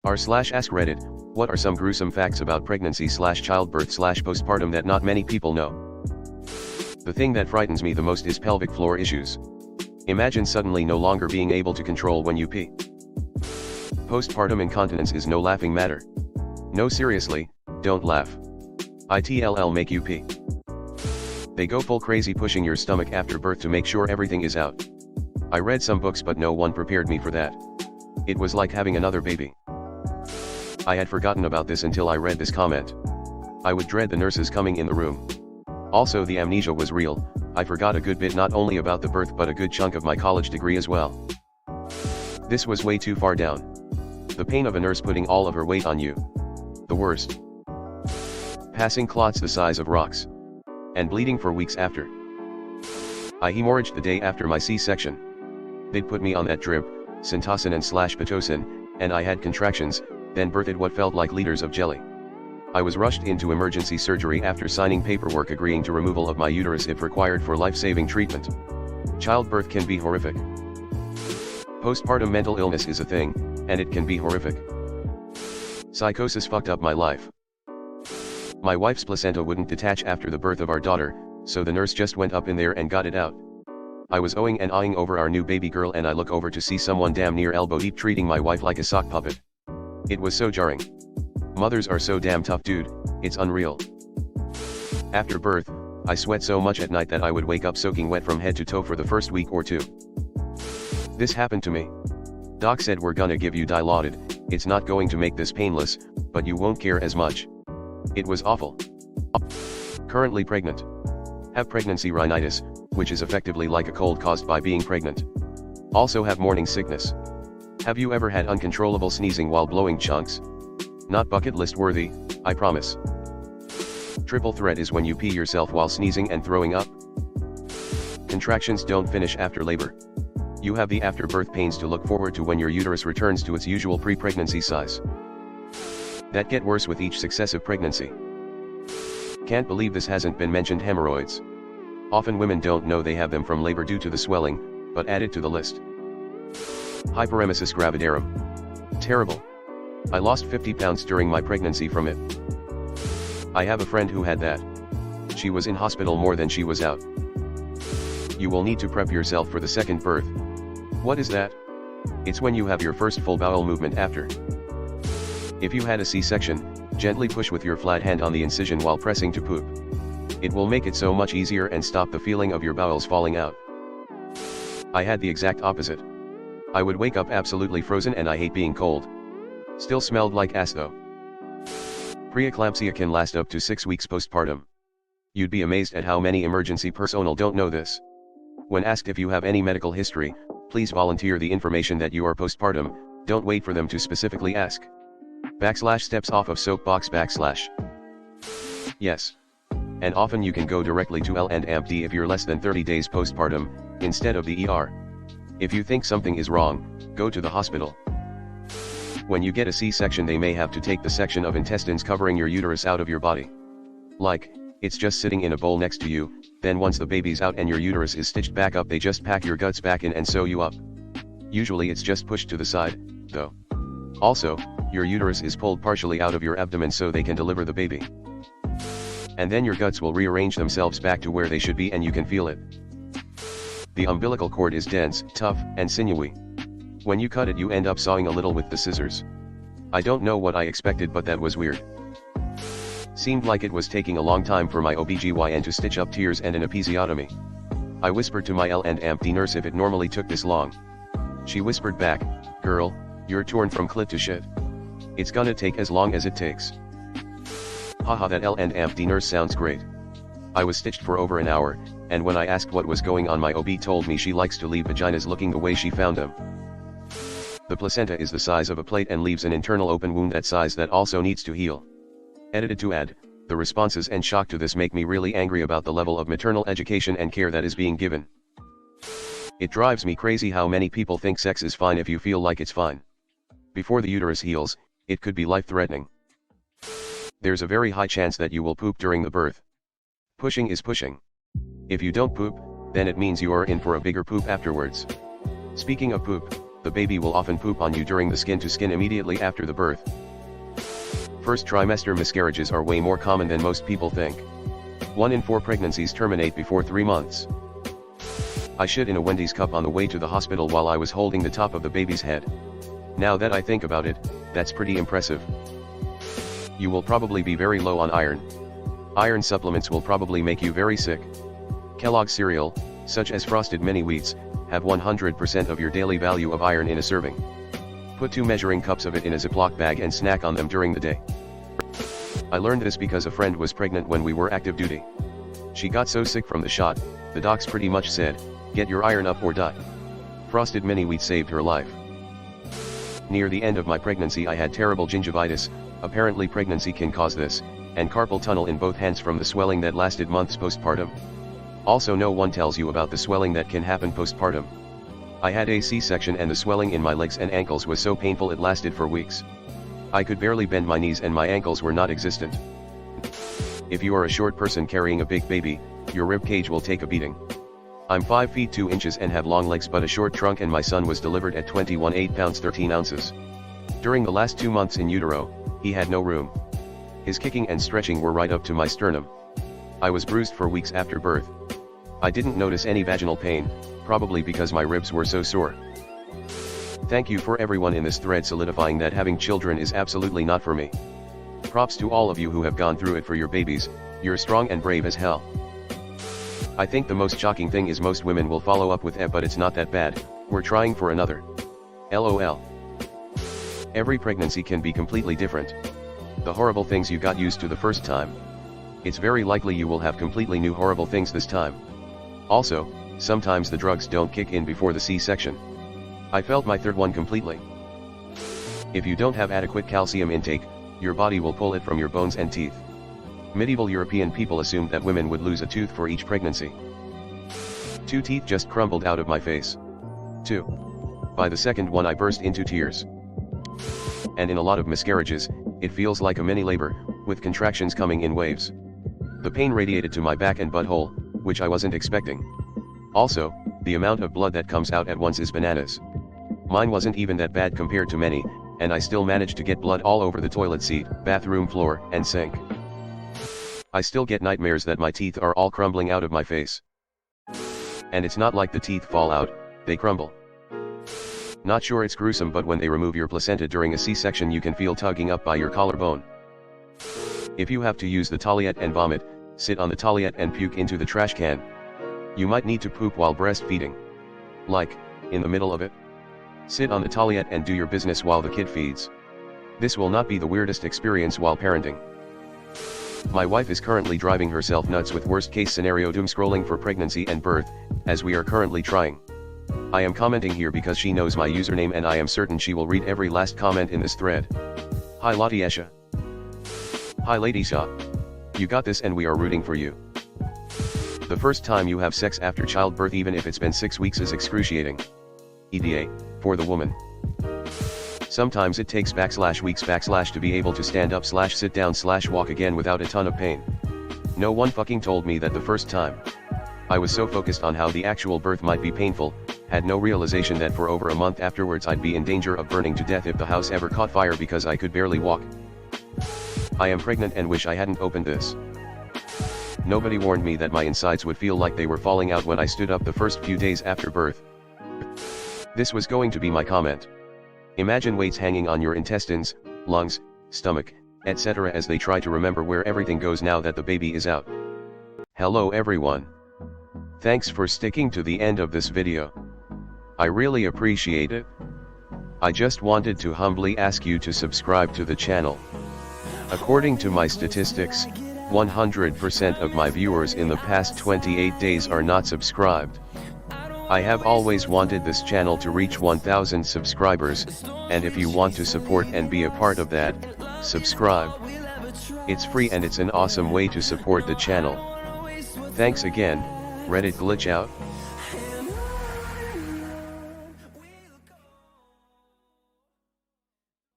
r/AskReddit, what are some gruesome facts about pregnancy/childbirth/postpartum that not many people know? The thing that frightens me the most is pelvic floor issues. Imagine suddenly no longer being able to control when you pee. Postpartum incontinence is no laughing matter. No, seriously, don't laugh. It'll make you pee. They go full crazy pushing your stomach after birth to make sure everything is out. I read some books but no one prepared me for that. It was like having another baby. I had forgotten about this until I read this comment. I would dread the nurses coming in the room. Also, the amnesia was real. I forgot a good bit, not only about the birth but a good chunk of my college degree as well. This was way too far down. The pain of a nurse putting all of her weight on you. The worst. Passing clots the size of rocks. And bleeding for weeks after. I hemorrhaged the day after my C-section. They'd put me on that drip, Syntocin and /Pitocin, and I had contractions, then birthed what felt like liters of jelly. I was rushed into emergency surgery after signing paperwork agreeing to removal of my uterus if required for life-saving treatment. Childbirth can be horrific. Postpartum mental illness is a thing, and it can be horrific. Psychosis fucked up my life. My wife's placenta wouldn't detach after the birth of our daughter, so the nurse just went up in there and got it out. I was ohing and eyeing over our new baby girl and I look over to see someone damn near elbow deep treating my wife like a sock puppet. It was so jarring. Mothers are so damn tough, dude, it's unreal. After birth, I sweat so much at night that I would wake up soaking wet from head to toe for the first week or two. This happened to me. Doc said, we're gonna give you Dilaudid, it's not going to make this painless, but you won't care as much. It was awful. Currently pregnant. Have pregnancy rhinitis, which is effectively like a cold caused by being pregnant. Also have morning sickness. Have you ever had uncontrollable sneezing while blowing chunks? Not bucket list worthy, I promise. Triple threat is when you pee yourself while sneezing and throwing up. Contractions don't finish after labor. You have the after-birth pains to look forward to when your uterus returns to its usual pre-pregnancy size. That get worse with each successive pregnancy. Can't believe this hasn't been mentioned: hemorrhoids. Often women don't know they have them from labor due to the swelling, but add it to the list. Hyperemesis gravidarum. Terrible. I lost 50 pounds during my pregnancy from it. I have a friend who had that. She was in hospital more than she was out. You will need to prep yourself for the second birth. What is that? It's when you have your first full bowel movement after. If you had a C-section, gently push with your flat hand on the incision while pressing to poop. It will make it so much easier and stop the feeling of your bowels falling out. I had the exact opposite. I would wake up absolutely frozen and I hate being cold. Still smelled like ass though. Preeclampsia can last up to 6 weeks postpartum. You'd be amazed at how many emergency personnel don't know this. When asked if you have any medical history, please volunteer the information that you are postpartum, don't wait for them to specifically ask. /steps off of soapbox /. Yes. And often you can go directly to L&AMD if you're less than 30 days postpartum, instead of the ER. If you think something is wrong, go to the hospital. When you get a C-section, they may have to take the section of intestines covering your uterus out of your body. Like, it's just sitting in a bowl next to you, then once the baby's out and your uterus is stitched back up, they just pack your guts back in and sew you up. Usually it's just pushed to the side, though. Also, your uterus is pulled partially out of your abdomen so they can deliver the baby. And then your guts will rearrange themselves back to where they should be and you can feel it. The umbilical cord is dense, tough, and sinewy. When you cut it, you end up sawing a little with the scissors. I don't know what I expected, but that was weird. Seemed like it was taking a long time for my OBGYN to stitch up tears and an episiotomy. I whispered to my L&AMD nurse if it normally took this long. She whispered back, "Girl, you're torn from clit to shit. It's gonna take as long as it takes." Haha, that L&AMD nurse sounds great. I was stitched for over an hour, and when I asked what was going on, my OB told me she likes to leave vaginas looking the way she found them. The placenta is the size of a plate and leaves an internal open wound that size that also needs to heal. Edited to add, the responses and shock to this make me really angry about the level of maternal education and care that is being given. It drives me crazy how many people think sex is fine if you feel like it's fine. Before the uterus heals, it could be life-threatening. There's a very high chance that you will poop during the birth. Pushing is pushing. If you don't poop, then it means you are in for a bigger poop afterwards. Speaking of poop, the baby will often poop on you during the skin-to-skin immediately after the birth. First trimester miscarriages are way more common than most people think. 1 in 4 pregnancies terminate before 3 months. I shit in a Wendy's cup on the way to the hospital while I was holding the top of the baby's head. Now that I think about it, that's pretty impressive. You will probably be very low on iron. Iron supplements will probably make you very sick. Kellogg's cereal, such as Frosted Mini Wheats, have 100% of your daily value of iron in a serving. Put 2 measuring cups of it in a Ziploc bag and snack on them during the day. I learned this because a friend was pregnant when we were active duty. She got so sick from the shot, the docs pretty much said, "Get your iron up or die." Frosted Mini Wheat saved her life. Near the end of my pregnancy I had terrible gingivitis, apparently pregnancy can cause this, and carpal tunnel in both hands from the swelling that lasted months postpartum. Also no one tells you about the swelling that can happen postpartum. I had a C-section and the swelling in my legs and ankles was so painful it lasted for weeks. I could barely bend my knees and my ankles were not existent. If you are a short person carrying a big baby, your rib cage will take a beating. I'm 5 feet 2 inches and have long legs but a short trunk, and my son was delivered at 21 8 pounds 13 ounces. During the last 2 months in utero, he had no room. His kicking and stretching were right up to my sternum. I was bruised for weeks after birth. I didn't notice any vaginal pain, probably because my ribs were so sore. Thank you for everyone in this thread solidifying that having children is absolutely not for me. Props to all of you who have gone through it for your babies, you're strong and brave as hell. I think the most shocking thing is most women will follow up with but it's not that bad, we're trying for another. LOL. Every pregnancy can be completely different. The horrible things you got used to the first time. It's very likely you will have completely new horrible things this time. Also, sometimes the drugs don't kick in before the C-section. I felt my third one completely. If you don't have adequate calcium intake, your body will pull it from your bones and teeth. Medieval European people assumed that women would lose a tooth for each pregnancy. 2 teeth just crumbled out of my face. 2. By the second one I burst into tears. And in a lot of miscarriages, it feels like a mini labor, with contractions coming in waves. The pain radiated to my back and butthole, which I wasn't expecting. Also, the amount of blood that comes out at once is bananas. Mine wasn't even that bad compared to many, and I still managed to get blood all over the toilet seat, bathroom floor, and sink. I still get nightmares that my teeth are all crumbling out of my face. And it's not like the teeth fall out, they crumble. Not sure it's gruesome, but when they remove your placenta during a C-section you can feel tugging up by your collarbone. If you have to use the toilet and vomit, sit on the toilet and puke into the trash can. You might need to poop while breastfeeding. Like, in the middle of it. Sit on the toilet and do your business while the kid feeds. This will not be the weirdest experience while parenting. My wife is currently driving herself nuts with worst case scenario doom scrolling for pregnancy and birth, as we are currently trying. I am commenting here because she knows my username and I am certain she will read every last comment in this thread. Hi Lottie Esha. Hi Lady Sha. You got this and we are rooting for you. The first time you have sex after childbirth, even if it's been 6 weeks, is excruciating. EDA, for the woman. Sometimes it takes /weeks/ to be able to stand up / sit down / walk again without a ton of pain. No one fucking told me that the first time. I was so focused on how the actual birth might be painful, had no realization that for over a month afterwards I'd be in danger of burning to death if the house ever caught fire because I could barely walk. I am pregnant and wish I hadn't opened this. Nobody warned me that my insides would feel like they were falling out when I stood up the first few days after birth. This was going to be my comment. Imagine weights hanging on your intestines, lungs, stomach, etc. as they try to remember where everything goes now that the baby is out. Hello everyone. Thanks for sticking to the end of this video. I really appreciate it. I just wanted to humbly ask you to subscribe to the channel. According to my statistics, 100% of my viewers in the past 28 days are not subscribed. I have always wanted this channel to reach 1000 subscribers, and if you want to support and be a part of that, subscribe. It's free and it's an awesome way to support the channel. Thanks again, Reddit glitch out.